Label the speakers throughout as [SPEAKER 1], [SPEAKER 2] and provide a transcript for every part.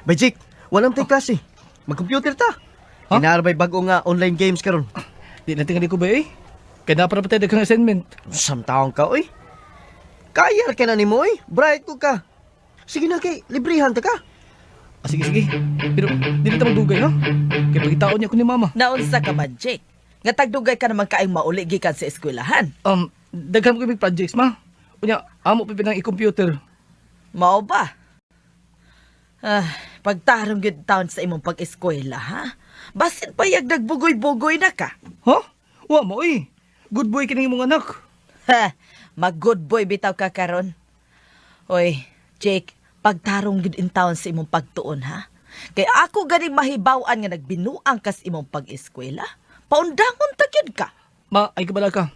[SPEAKER 1] Bay, Jake, walang tayo klase. Mag-computer ta.
[SPEAKER 2] Ha?
[SPEAKER 1] Inaarabay bago nga online games karon.
[SPEAKER 2] Di na tingali ko ba eh. Kaya para pa tayo daghang assignment.
[SPEAKER 1] Samtaong ka, oy. Kaya ka na ni mo, oy. Bright ko ka. Sige na kay, librihan ta ka.
[SPEAKER 2] Sige, sige. Pero di na tayo magdugay ha. Kaya pagitaon niya ko ni mama.
[SPEAKER 3] Naunsa ka man, Jake? Nga tagdugay ka naman kaayong mauli gikan sa eskwelahan.
[SPEAKER 2] Daghan ko yung projects ma. Unya, amo pa pinang i-computer.
[SPEAKER 3] Mao ba? Pagtarong yun taon sa imong pag-eskwela, ha? Basin pa yag nagbugoy-bugoy na ka.
[SPEAKER 2] Ha? Wa mo eh. Good boy kining imong anak.
[SPEAKER 3] Ha, mag-good boy bitaw ka karon. Oy, Jake, pagtarong yun in taon sa imong pagtuon, ha? Kay ako ganing mahibawan nga nagbinuang kas imong pag-eskwela. Paundangon tagyod ka.
[SPEAKER 2] Ma, ay kabala ka.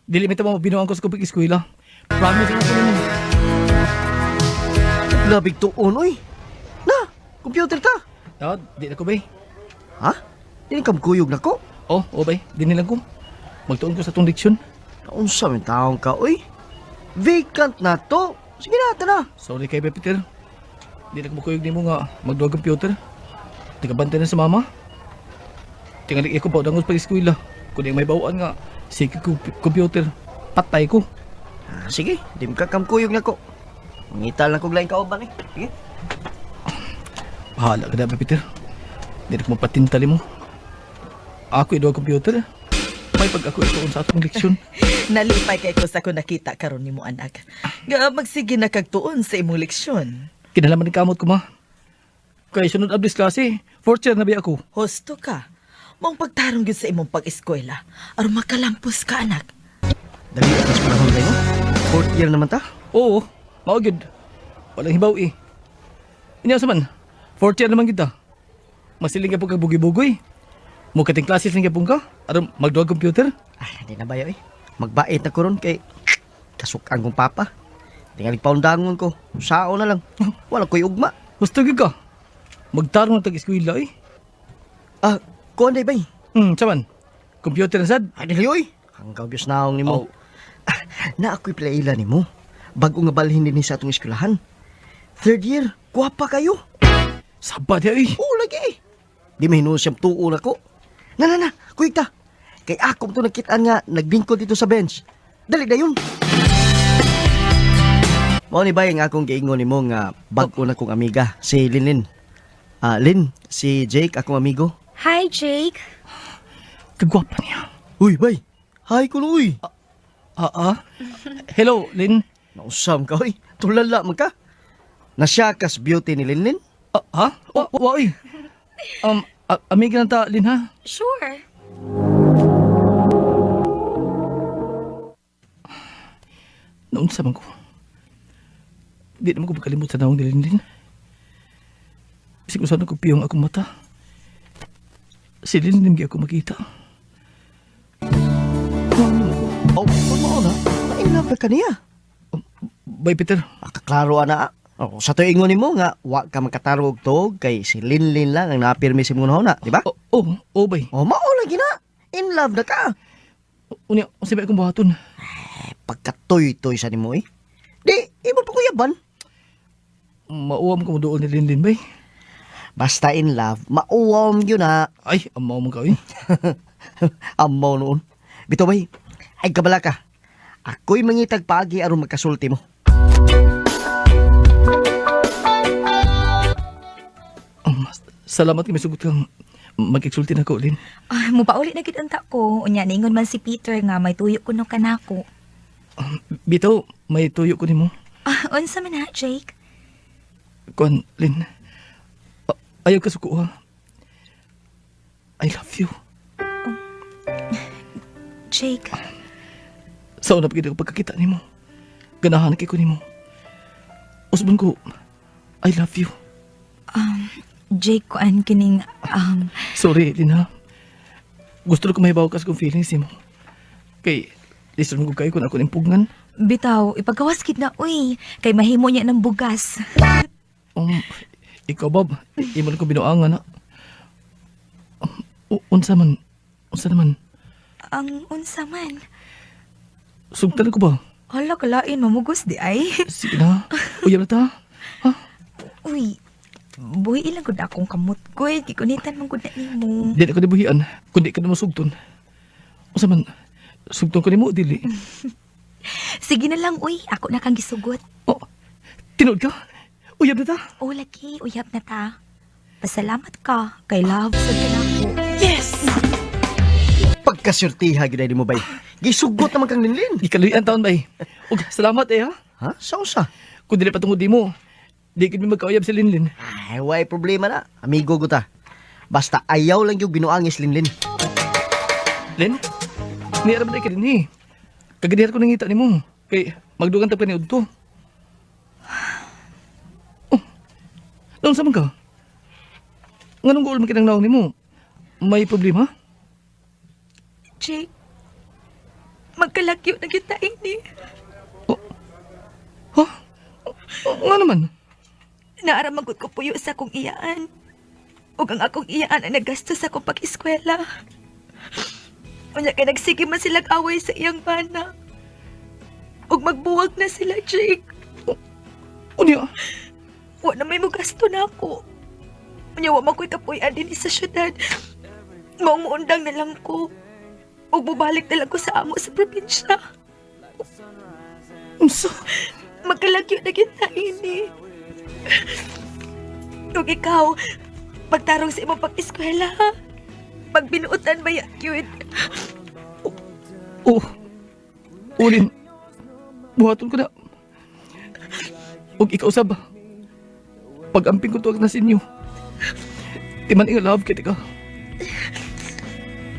[SPEAKER 2] Dili mo binuang ko sa kupig eskwela. Promise nga ko nimo.
[SPEAKER 1] Labig tuon, oy. Na, computer ta.
[SPEAKER 2] Di na ko ba eh.
[SPEAKER 1] Ha? Dili ka magkuyog na ko.
[SPEAKER 2] Oh, bay. Di nilang ko. Magtuon ko sa tong leksyon.
[SPEAKER 1] Naunsa man taong ka, oy. Vacant na to. Sige na, ta na.
[SPEAKER 2] Sorry kay Peter. Di na ko makuyog nimo nga magduwa computer. Di ka bantay na sa mama. Tingali ko pa dangos pag eskwela. Kung di may bawaan nga, sige computer. Patay ko.
[SPEAKER 1] Sige, di mo ka kamkuyog na ko. Mangital na kong laing kauban, eh. Sige.
[SPEAKER 2] Bahala ka na, Peter. Di na ko mapatintali mo. Ako iduwa computer. May pag ako ituon sa atong leksyon.
[SPEAKER 3] Nalipay kay ko sa ko nakita karon nimo anak. Nga magsige na kagtuon sa imong leksyon.
[SPEAKER 2] Kinalaman ni kamot ko, ma. Kaya sunod ablis klase. Fourth year na ba ako?
[SPEAKER 3] Hosto ka. Mong pagtarong yun sa imong pag-eskwela. Aron makalampos ka, anak.
[SPEAKER 1] Dali atas panahon tayo. Fourth year naman ta.
[SPEAKER 2] Oo, maugid. Walang hibaw eh. Inya sa man, fourth year naman kita. Masiling ka po kag bugi-bugoy. Mukating klases lang ka ka. Aron magduwag computer.
[SPEAKER 1] Hindi na ba yun, eh. Magbait na ko ron kay kasukang kong papa. Tingalig paundangon ko. Sao na lang. Wala ko'y ugma.
[SPEAKER 2] Gusto ka. Magtarong ng tag-eskwila eh.
[SPEAKER 1] Kuhan day bay.
[SPEAKER 2] Saman, computer na sad.
[SPEAKER 1] Ay, dili, oy. Hanggaw Diyos naong ni mo.
[SPEAKER 2] Oh.
[SPEAKER 1] Na ako'y plaila ni mo. Bago nga balhin din sa atong eskwelahan. Third year, guwapa kayo.
[SPEAKER 2] Sabad ya eh.
[SPEAKER 1] Oo, lagi. Di mahinuon siyang tuo na ko. Na, kuy ta. Kay ako to nagkitaan nga, nagbingkod dito sa bench. Dali na yun. Mao ni bay nga akong giingon ni mo nga bag-o na kong amiga, si Linlin. Lin, si Jake, akong amigo.
[SPEAKER 4] Hi, Jake.
[SPEAKER 2] Kagwapa niya.
[SPEAKER 1] Uy, bay. Hi, kuloy.
[SPEAKER 2] Hello, Lin.
[SPEAKER 1] Nausam ka, uy. Tulala man ka. Nasyakas beauty ni Linlin.
[SPEAKER 2] Ha? Wa eh. Amiga na ta, Lin ha?
[SPEAKER 4] Sure.
[SPEAKER 2] Naunsa man ko. Di naman ko makalimutan na akong nilin. Bisig ko sana ko piyong akong mata. Si Linlin di ako makita.
[SPEAKER 1] Oh, mo na. Na-inlove ka niya.
[SPEAKER 2] Bay, Peter.
[SPEAKER 1] Makaklaro na. Oh, sa to ingon nimo nga wa ka makatarog to kay si Linlin lang ang napirmi si mong na, di ba?
[SPEAKER 2] Bay.
[SPEAKER 1] Oh, mao lagi na. In love na ka.
[SPEAKER 2] Unya, sabi akong buhaton.
[SPEAKER 1] Pagkatoy-toy sa nimo eh. Di, imo pa kuyaban.
[SPEAKER 2] Mauwam ko mo doon ni Linlin, bay.
[SPEAKER 1] Basta in love, mauwam yun na.
[SPEAKER 2] Ay, amaw mo ka, eh.
[SPEAKER 1] Amaw noon. Bito bay, ay kabala ka. Ako'y mangitag pagi aron magkasulti mo.
[SPEAKER 2] Salamat kami sugot kang magkiksulti na ko, Lin.
[SPEAKER 4] Mupauli na kitanta ko. Unya, ningon man si Peter nga may tuyo ko no kanako.
[SPEAKER 2] Bito, may tuyo ko ni mo.
[SPEAKER 4] Unsa man ha, Jake?
[SPEAKER 2] Kuan, Lin. Ayaw ka suko, ha? I love you.
[SPEAKER 4] Jake,
[SPEAKER 2] Sa una pagkita ko pagkakita ni mo. Ganahan ko ni mo. Usban ko, I love you.
[SPEAKER 4] Jake, kuan kining,
[SPEAKER 2] Sorry, Lin, ha? Gusto ko mahibaw ka sa kong feelings mo. Kay, listen mo ko kayo kung ako nimpugngan.
[SPEAKER 4] bitaw, ipagawas kid na, uy. Kay mahimo niya ng bugas.
[SPEAKER 2] Ikaw, Bob, iman ko binuangan, ha? Unsa naman?
[SPEAKER 4] Ang unsa man.
[SPEAKER 2] Sugtan ko ba?
[SPEAKER 4] Hala, kalain, mamugos di ay.
[SPEAKER 2] Sige na. Uyab na ta. Ha?
[SPEAKER 4] Uy, Buhi ilang gud akong kamot ko. Gikunitan mong gud na nimo.
[SPEAKER 2] Di na ko dibuhian, kundi ka na masugton. Usa man, sugton ko nimo dili.
[SPEAKER 4] Sige na lang, uy. Ako na kang gisugot.
[SPEAKER 2] Oh, tinood ka? Uyab na ta?
[SPEAKER 4] O, laki. Uyab na ta. Pasalamat ka. Kay love sa ako.
[SPEAKER 3] Yes!
[SPEAKER 1] Pagkasyertiha gid mo bay. Gisugot naman kang linlin.
[SPEAKER 2] Di kaluyan taon bay. Ug salamat ha.
[SPEAKER 1] Ha? Sausa?
[SPEAKER 2] Kung dili patungod di mo, di kid mi magkauyab si Linlin.
[SPEAKER 1] Ay, way problema na. Amigo ko ta. Basta ayaw lang yung binuangis linlin.
[SPEAKER 2] Len, niarap na ka din eh. Kaganihar ko nangita ni mo. Kay magdugan ta pa ni Udto. Oh, naon sa man ka? Nganong gool makinang naon ni mo? May problema?
[SPEAKER 4] Jake, magkalagyo na kita ini.
[SPEAKER 2] Ha? Nga naman.
[SPEAKER 4] Naaramagod ko puyo sa akong iyaan. Ug ang akong iyaan ang nagastos sa akong pag-eskwela. Unya kay nagsige man silang away sa iyang bana. Ug magbuwag na sila, Jake.
[SPEAKER 2] Unya,
[SPEAKER 4] Wa na may mugasto na ako. Unya wa man ko'y kapuy-an din sa syudad. Maong muundang na lang ko. Ug bubalik na lang ko sa amo sa probinsya.
[SPEAKER 2] unsa?
[SPEAKER 4] Magkalagyo na kita ini. Ug ikaw, pagtarong sa imong pag-eskwela, ha? Pagbinuotan ba yun?
[SPEAKER 2] Oh, ulin. Buhaton ko na. Ug ikaw sab. Pag-amping ko tuwag na sa inyo. Timan nga love kiti ka.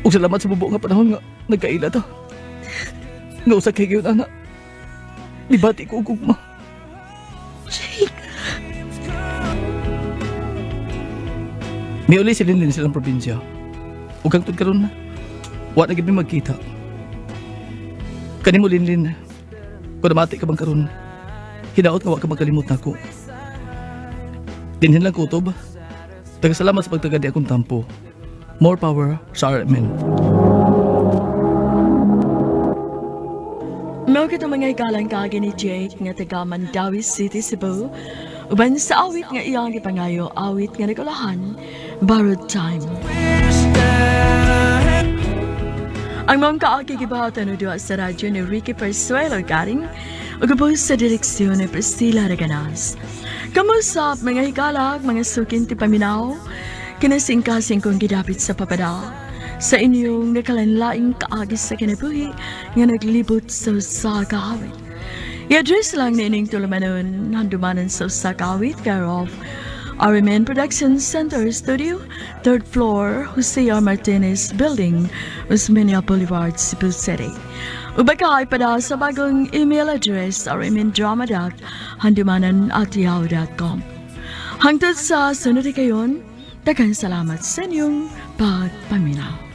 [SPEAKER 2] Ug salamat sa bubuo nga panahon nga nagkaila ta. Nga usa kay gyud ana. Dibati ko ug ugma.
[SPEAKER 4] Jake,
[SPEAKER 2] Miuli si Linlin silang probinsya. Ug hangtod karon na. Wa na gid mi magkita. Kanimo Linlin. Kung namati ka bang karon, hinaot ka wa ka magkalimot nako. Dinhin lang kutob. Tagasalamat sa pagtagad di akong tampo. More power sa RMN.
[SPEAKER 5] Mao kita mga ikalang kagi ni Jake nga taga Mandawi City, Cebu. Uban sa awit nga iyang gipangayo, awit nga nagulahan, Borrowed Time. Ang mga kaagi gibahatan o duwa sa radyo ni Ricky Persuelo Garing o gabos sa direksyon ni Priscilla Reganas. Kamusap mga hikalag, mga sukin ti paminaw, kinasing-kasing kong gidapit sa papada sa inyong nakalanlaing kaagi sa kinabuhi nga naglibot sa kahawit. I-address lang na ining tulumanon handumanan sa kahawit care of RMN Production Center Studio, 3rd floor, Jose R. Martinez Building, Osmeña Boulevard, Cebu City. Ubaka ay pada sa bagong email address rmndrama.handumanan@yahoo.com. Hangtod sa sunod kayon, daghang salamat sa inyong pagpaminaw.